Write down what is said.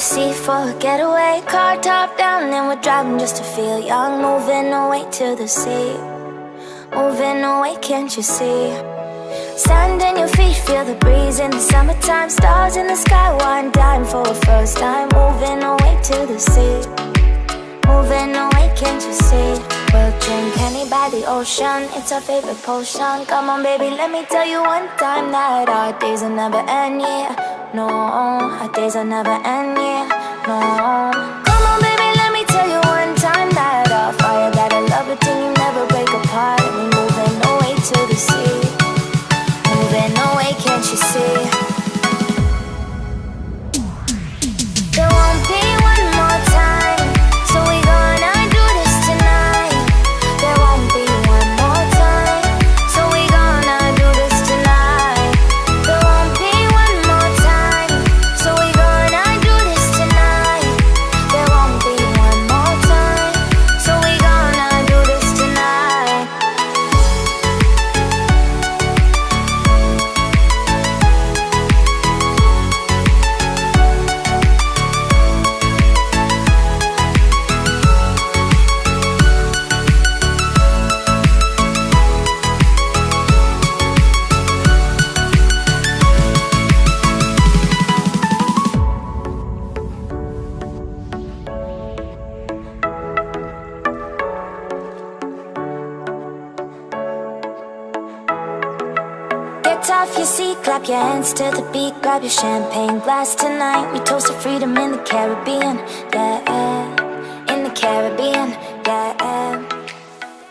sea for a getaway. Car top down and we're driving just to feel young. Moving away to the sea, moving away, can't you see? Sand in your feet, feel the breeze in the summertime. Stars in the sky, one dime for a first time. Moving away to the sea, moving away, can't you see? We'll drink honey by the ocean, it's our favorite potion. Come on baby, let me tell you one time that our days will never end, yeah. No, our days will never end, yeah. No. Come on baby, let me tell you one time that our fire got a love it till you never break apart. And we're moving away to the sea, moving away, can't you see? There won't be one more time, so we gonna do this tonight. There won't be one more time, so we gonna do this tonight. There won't be one more time, so we gonna do this tonight. There won't be one more time, so we gonna do this tonight. Get off your seat, clap your hands to the beat. Grab your champagne glass tonight. We toast to freedom in the Caribbean, yeah, in the Caribbean.